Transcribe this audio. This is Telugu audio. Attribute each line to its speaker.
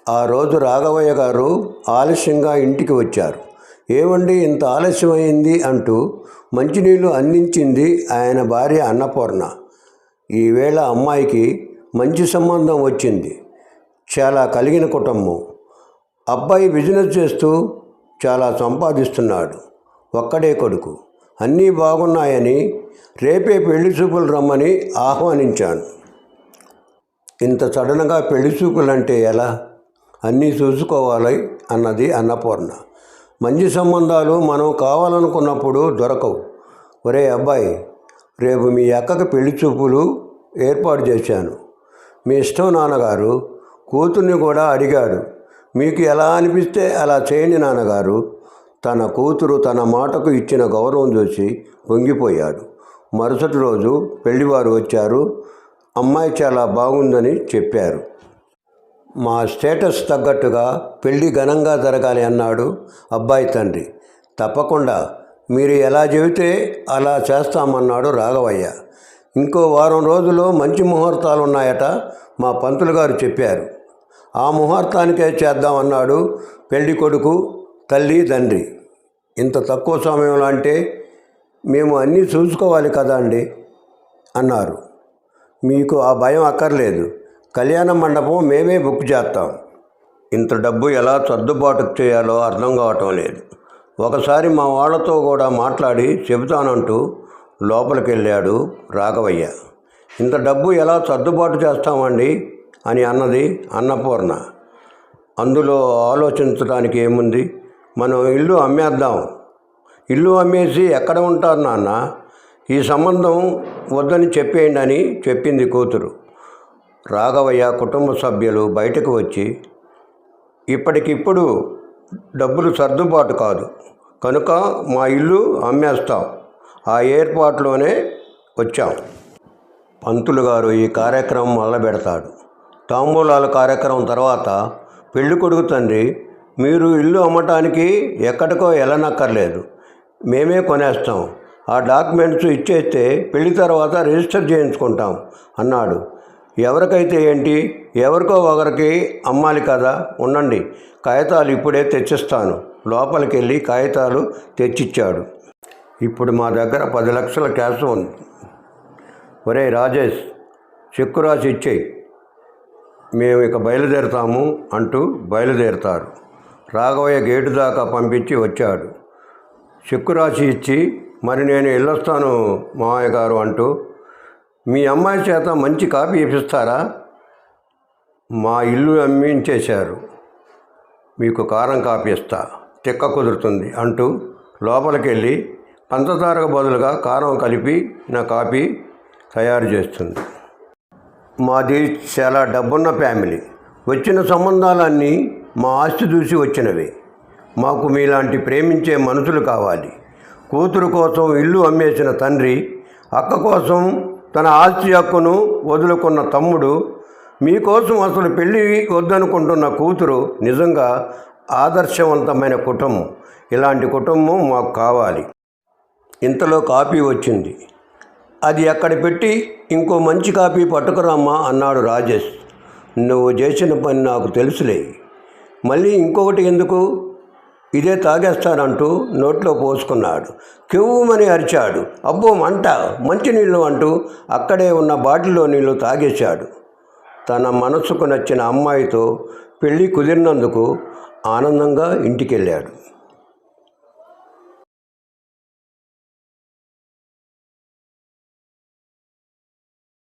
Speaker 1: ఆ రోజు రాఘవయ్య గారు ఆలస్యంగా ఇంటికి వచ్చారు. ఏమండి ఇంత ఆలస్యమైంది అంటూ మంచినీళ్ళు అందించింది ఆయన భార్య అన్నపూర్ణ. ఈవేళ అమ్మాయికి మంచి సంబంధం వచ్చింది. చాలా కలిగిన కుటుంబం. అబ్బాయి బిజినెస్ చేస్తూ చాలా సంపాదిస్తున్నాడు. ఒక్కడే కొడుకు. అన్నీ బాగున్నాయని రేపే పెళ్లి చూపులు రమ్మని ఆహ్వానించాను. ఇంత సడన్గా పెళ్లి చూపులంటే ఎలా? అన్నీ చూసుకోవాలి అన్నది అన్నపూర్ణ. మంచి సంబంధాలు మనం కావాలనుకున్నప్పుడు దొరకవు. ఒరే అబ్బాయి, రేపు మీ అక్కకి పెళ్లి చూపులు ఏర్పాటు చేశాను. మీ ఇష్టం నాన్నగారు. కూతుర్ని కూడా అడిగాడు. మీకు ఎలా అనిపిస్తే అలా చేయండి నాన్నగారు. తన కూతురు తన మాటకు ఇచ్చిన గౌరవం చూసి పొంగిపోయాడు. మరుసటి రోజు పెళ్లివారు వచ్చారు. అమ్మాయి చాలా బాగుందని చెప్పారు. మా స్టేటస్ తగ్గట్టుగా పెళ్లి ఘనంగా జరగాలి అన్నాడు అబ్బాయి తండ్రి. తప్పకుండా మీరు ఎలా చెబితే అలా చేస్తామన్నాడు రాఘవయ్య. ఇంకో వారం రోజుల్లో మంచి ముహూర్తాలు ఉన్నాయట మా పంతులు గారు చెప్పారు. ఆ ముహూర్తానికే చేద్దామన్నాడు పెళ్లి కొడుకు తల్లి తండ్రి. ఇంత తక్కువ సమయంలో అంటే మేము అన్నీ చూసుకోవాలి కదా అండి అన్నారు. మీకు ఆ భయం అక్కర్లేదు. కళ్యాణ మండపం మేమే బుక్ చేస్తాం. ఇంత డబ్బు ఎలా సర్దుబాటు చేయాలో అర్థం కావటం లేదు. ఒకసారి మా వాళ్ళతో కూడా మాట్లాడి చెబుతానంటూ లోపలికి వెళ్ళాడు రాఘవయ్య. ఇంత డబ్బు ఎలా సర్దుబాటు చేస్తామండి అని అన్నది అన్నపూర్ణ. అందులో ఆలోచించడానికి ఏముంది? మనం ఇల్లు అమ్మేద్దాం. ఇల్లు అమ్మేసి ఎక్కడ ఉంటారు నాన్న? ఈ సంబంధం వద్దని చెప్పేయండి అని చెప్పింది కూతురు. రాఘవయ్య కుటుంబ సభ్యులు బయటకు వచ్చి, ఇప్పటికిప్పుడు డబ్బులు సర్దుబాటు కాదు కనుక మా ఇల్లు అమ్మేస్తాం, ఆ ఏర్పాట్లోనే వచ్చాం. పంతులు గారు ఈ కార్యక్రమం మొదలుపెడతాడు. తాంబూలాల కార్యక్రమం తర్వాత పెళ్లి కొడుకు తండ్రి, మీరు ఇల్లు అమ్మటానికి ఎక్కడికో వెళ్ళనక్కర్లేదు, మేమే కొనేస్తాం. ఆ డాక్యుమెంట్స్ ఇచ్చేస్తే పెళ్లి తర్వాత రిజిస్టర్ చేయించుకుంటాం అన్నాడు. ఎవరికైతే ఏంటి, ఎవరికో ఒకరికి అమ్మాలి కదా, ఉండండి కాగితాలు ఇప్పుడే తెచ్చిస్తాను. లోపలికి వెళ్ళి కాగితాలు తెచ్చిచ్చాడు. ఇప్పుడు మా దగ్గర 10 లక్షల క్యాష్ ఉంది. ఒరే రాజేష్, చెక్కు రాసి ఇచ్చేయి, మేము ఇక బయలుదేరుతాము అంటూ బయలుదేరుతారు. రాఘవయ్య గేటు దాకా పంపించి వచ్చాడు. చెక్కు రాసి ఇచ్చి, మరి నేను వెళ్ళొస్తాను మావయ్య గారు అంటూ, మీ అమ్మాయి చేత మంచి కాపీ ఇప్పిస్తారా? మా ఇల్లు అమ్మించేశారు, మీకు కారం కాపీ ఇస్తా, తిక్క కుదురుతుంది అంటూ లోపలికి వెళ్ళి పంచదారకు బదులుగా కారం కలిపి నా కాపీ తయారు చేస్తుంది. మాది చాలా డబ్బున్న ఫ్యామిలీ. వచ్చిన సంబంధాలన్నీ మా ఆస్తి చూసి వచ్చినవి. మాకు మీలాంటి ప్రేమించే మనుషులు కావాలి. కూతురు కోసం ఇల్లు అమ్మేసిన తండ్రి, అక్క కోసం తన ఆస్తి హక్కును వదులుకున్న తమ్ముడు, మీకోసం అసలు పెళ్ళి వద్దనుకుంటున్న కూతురు నిజంగా ఆదర్శవంతమైన కుటుంబం. ఇలాంటి కుటుంబం మాకు కావాలి. ఇంతలో కాపీ వచ్చింది. అది అక్కడ పెట్టి ఇంకో మంచి కాపీ పట్టుకురామ్మా అన్నాడు రాజేష్. నువ్వు చేసిన పని నాకు తెలుసులే, మళ్ళీ ఇంకొకటి ఎందుకు? ఇదే తాగేస్తానంటూ నోట్లో పోసుకున్నాడు. కెవ్వుమని అరిచాడు. అబ్బో మంట, మంచినీళ్ళు అంటూ అక్కడే ఉన్న బాటిల్లో నీళ్లు తాగేశాడు. తన మనసుకు నచ్చిన అమ్మాయితో పెళ్ళి కుదిరినందుకు ఆనందంగా ఇంటికెళ్ళాడు.